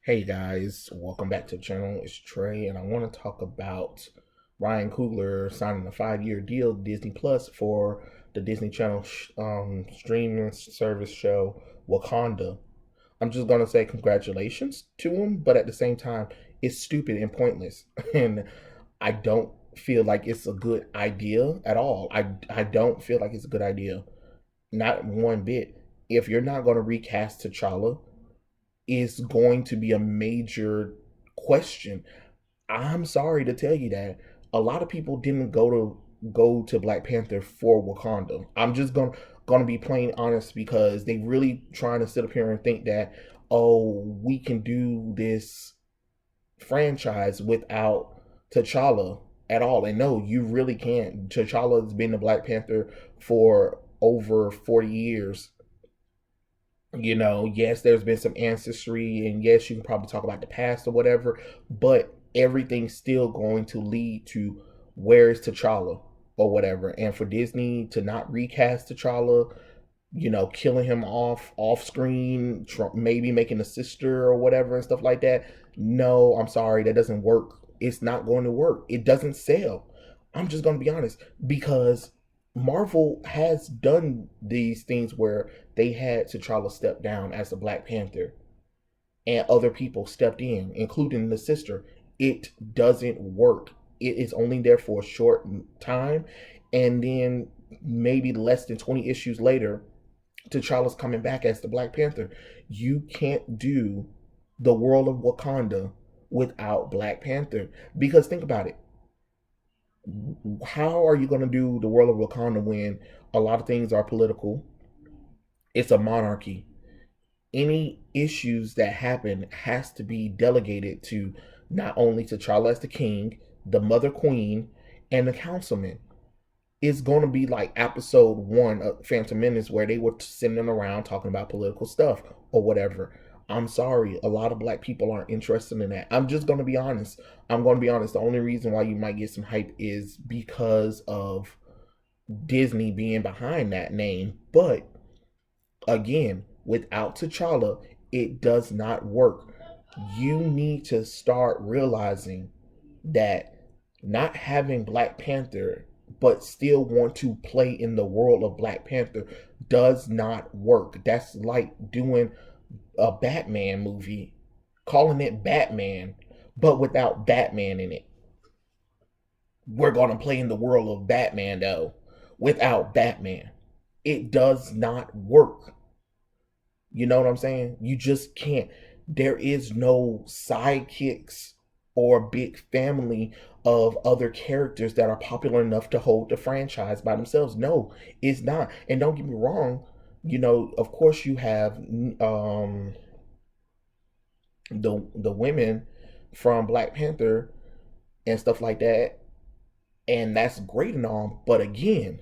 Hey guys, welcome back to the channel. It's Trey, and I want to talk about Ryan Coogler signing a 5-year deal with Disney Plus for the Disney Channel streaming service show Wakanda. I'm just gonna say congratulations to him, but at the same time, it's stupid and pointless, and I don't feel like it's a good idea at all. I don't feel like it's a good idea, not one bit. If you're not gonna recast T'Challa, is going to be a major question. I'm sorry to tell you that a lot of people didn't go to Black Panther for Wakanda. I'm just gonna be plain honest because they really trying to sit up here and think that, oh, we can do this franchise without T'Challa at all. And no, you really can't. T'Challa has been the Black Panther for over 40 years. Yes, there's been some ancestry, and yes, you can probably talk about the past or whatever, but everything's still going to lead to where is T'Challa or whatever. And for Disney to not recast T'Challa, killing him off screen, maybe making a sister or whatever and stuff like that. No, I'm sorry, that doesn't work. It's not going to work. It doesn't sell. I'm just going to be honest because Marvel has done these things where they had T'Challa step down as the Black Panther and other people stepped in, including the sister. It doesn't work. It is only there for a short time, and then maybe less than 20 issues later, T'Challa's coming back as the Black Panther. You can't do the world of Wakanda without Black Panther. Because think about it. How are you going to do the world of Wakanda when a lot of things are political? It's a monarchy. Any issues that happen has to be delegated to not only T'Challa as the king, the mother queen, and the councilman. It's going to be like episode 1 of Phantom Menace where they were sitting around talking about political stuff or whatever. I'm sorry, a lot of black people aren't interested in that. I'm just going to be honest. I'm going to be honest. The only reason why you might get some hype is because of Disney being behind that name. But again, without T'Challa, it does not work. You need to start realizing that not having Black Panther but still want to play in the world of Black Panther does not work. That's like doing a Batman movie, calling it Batman, but without Batman in it. We're going to play in the world of Batman, though, without Batman. It does not work. You know what I'm saying? You just can't. There is no sidekicks or big family of other characters that are popular enough to hold the franchise by themselves. No, it's not. And don't get me wrong, of course you have the women from Black Panther and stuff like that, and that's great and all, but again,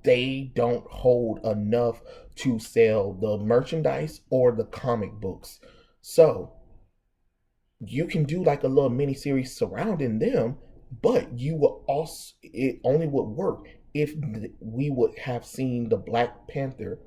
they don't hold enough to sell the merchandise or the comic books. So you can do like a little mini series surrounding them, but you will also, it only would work if we would have seen the Black Panther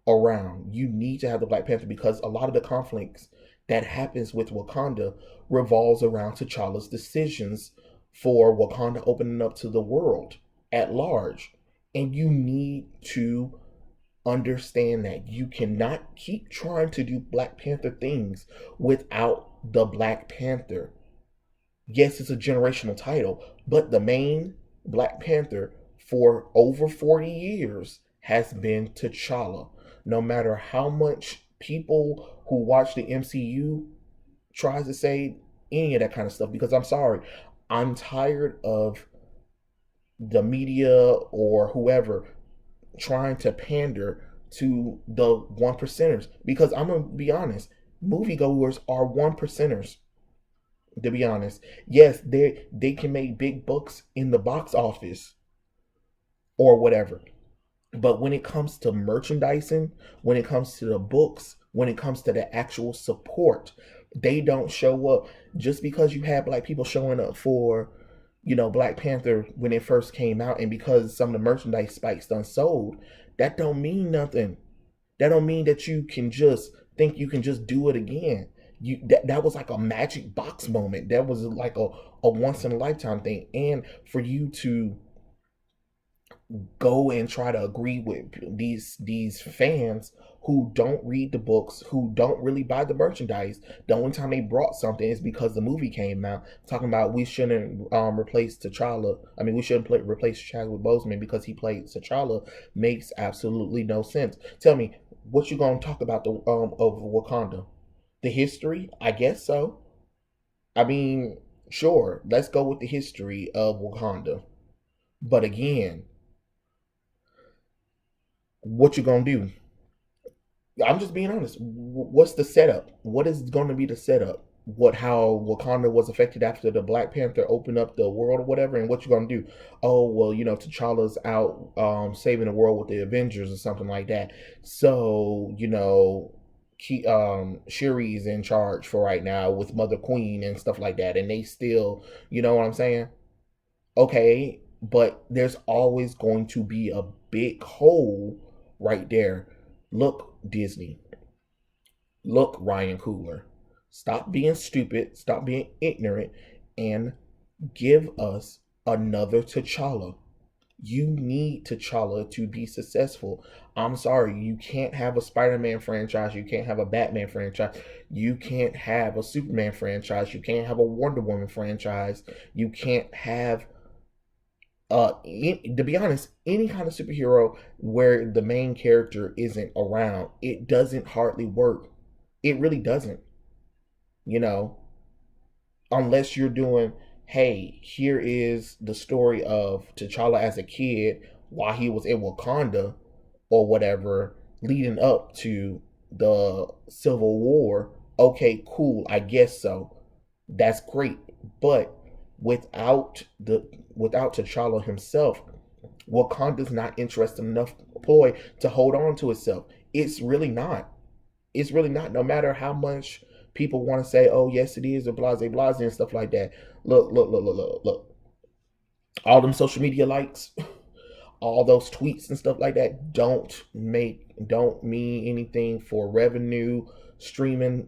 around. You need to have the Black Panther because a lot of the conflicts that happens with Wakanda revolves around T'Challa's decisions for Wakanda opening up to the world at large. And you need to understand that you cannot keep trying to do Black Panther things without the Black Panther. Yes, it's a generational title, but the main Black Panther for over 40 years has been T'Challa. No matter how much people who watch the MCU tries to say any of that kind of stuff, because I'm sorry, I'm tired of the media or whoever trying to pander to the one percenters. Because I'm gonna be honest, moviegoers are one percenters. To be honest, yes, they can make big bucks in the box office or whatever, but when it comes to merchandising, when it comes to the books, when it comes to the actual support, they don't show up. Just because you have black people showing up for Black Panther when it first came out, and because some of the merchandise spikes done sold, that don't mean nothing. That don't mean that you can just think you can just do it again. that was like a magic box moment. That was like a once in a lifetime thing. And for you to go and try to agree with these fans who don't read the books, who don't really buy the merchandise. The only time they brought something is because the movie came out talking about we shouldn't replace T'Challa. I mean, we shouldn't replace Chadwick Boseman because he played T'Challa. Makes absolutely no sense. Tell me, what you gonna talk about the of Wakanda? The history? I guess so. I mean, sure, let's go with the history of Wakanda. But again, what you gonna do? I'm just being honest. What's the setup? What is going to be the setup? What how Wakanda was affected after the Black Panther opened up the world or whatever, and what you gonna do? Oh well, T'Challa's out saving the world with the Avengers or something like that. So Shuri's in charge for right now with Mother Queen and stuff like that, and they still, you know what I'm saying? Okay, but there's always going to be a big hole right there. Look, Disney. Look, Ryan Coogler. Stop being stupid, stop being ignorant, and give us another T'Challa. You need T'Challa to be successful. I'm sorry, you can't have a Spider-Man franchise, you can't have a Batman franchise, you can't have a Superman franchise, you can't have a Wonder Woman franchise, you can't have to be honest, any kind of superhero where the main character isn't around, it doesn't hardly work. It really doesn't, you know, unless you're doing, hey, here is the story of T'Challa as a kid while he was in Wakanda or whatever, leading up to the Civil War. Okay, cool, I guess so. That's great. But without the without T'Challa himself, Wakanda's not interested enough ploy to hold on to itself. It's really not. It's really not. No matter how much people want to say, "Oh, yes, it is," or blase blase and stuff like that. Look, look, look, look, look, look. All them social media likes, all those tweets and stuff like that don't mean anything for revenue, streaming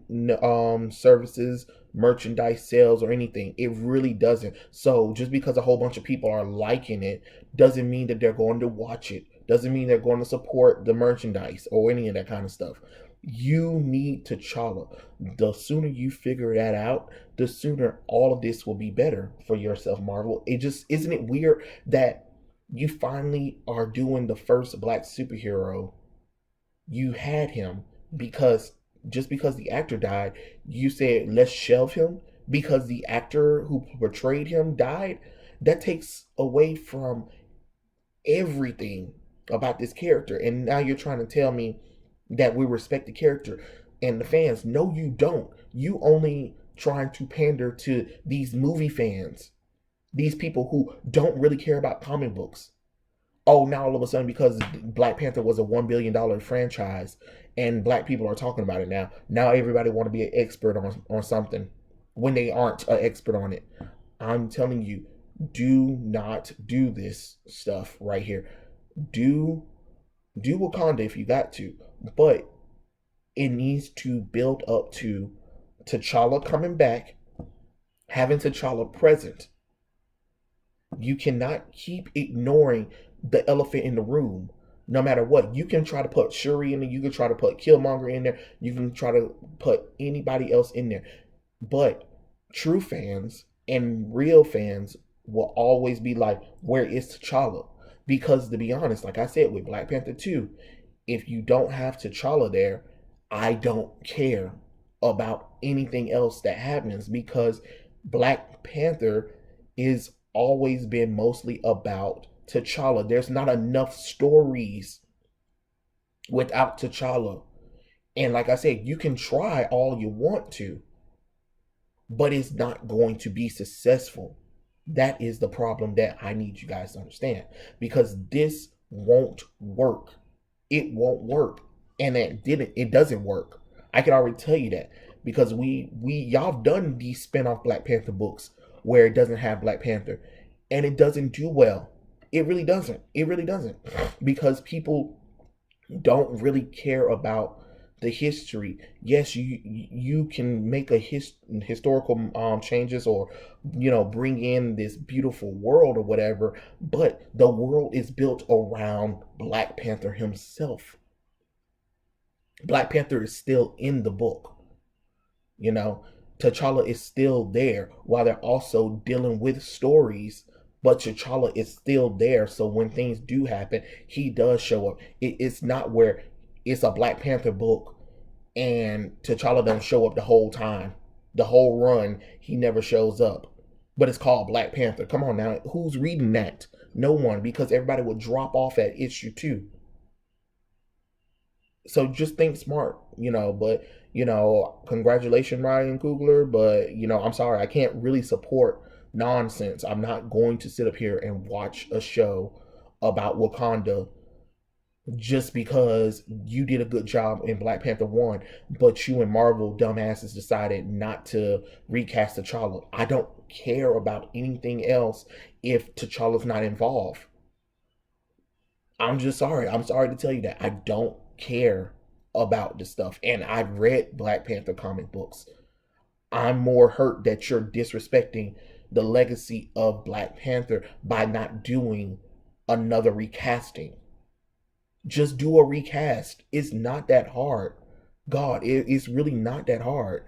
services, merchandise sales, or anything. It really doesn't. So just because a whole bunch of people are liking it doesn't mean that they're going to watch it, doesn't mean they're going to support the merchandise or any of that kind of stuff. You need T'Challa. The sooner you figure that out, the sooner all of this will be better for yourself, Marvel. It just isn't it weird that you finally are doing the first black superhero. You had him because just because the actor died, you said let's shelve him because the actor who portrayed him died. That takes away from everything about this character. And now you're trying to tell me that we respect the character and the fans. No, you don't. You only trying to pander to these movie fans, these people who don't really care about comic books. Oh, now all of a sudden, because Black Panther was a $1 billion franchise and black people are talking about it now everybody want to be an expert on something when they aren't an expert on it. I'm telling you, do not do this stuff right here. Do do Wakanda if you got to, but it needs to build up to T'Challa coming back, having T'Challa present. You cannot keep ignoring the elephant in the room. No matter what, you can try to put Shuri in there, you can try to put Killmonger in there, you can try to put anybody else in there. But true fans and real fans will always be like, where is T'Challa? Because to be honest, like I said with Black Panther 2, if you don't have T'Challa there, I don't care about anything else that happens because Black Panther is always been mostly about T'Challa. There's not enough stories without T'Challa. And like I said, you can try all you want to, but it's not going to be successful. That is the problem that I need you guys to understand because this won't work. It won't work. And it doesn't work. I can already tell you that because we y'all have done these spin-off Black Panther books where it doesn't have Black Panther and it doesn't do well. It really doesn't. It really doesn't because people don't really care about the history. Yes, you can make a historical changes, or bring in this beautiful world or whatever, but the world is built around Black Panther himself. Black Panther is still in the book. You know, T'Challa is still there while they're also dealing with stories, but T'Challa is still there. So when things do happen, he does show up. It's not where it's a Black Panther book and T'Challa don't show up the whole time. The whole run, he never shows up. But it's called Black Panther. Come on now. Who's reading that? No one, because everybody would drop off at issue 2. So just think smart, but congratulations, Ryan Coogler, but I'm sorry, I can't really support nonsense. I'm not going to sit up here and watch a show about Wakanda just because you did a good job in Black Panther 1, but you and Marvel dumbasses decided not to recast T'Challa. I don't care about anything else if T'Challa's not involved. I'm just sorry. I'm sorry to tell you that. I don't care about this stuff. And I've read Black Panther comic books. I'm more hurt that you're disrespecting the legacy of Black Panther by not doing another recasting. Just do a recast. It's not that hard. God, it's really not that hard.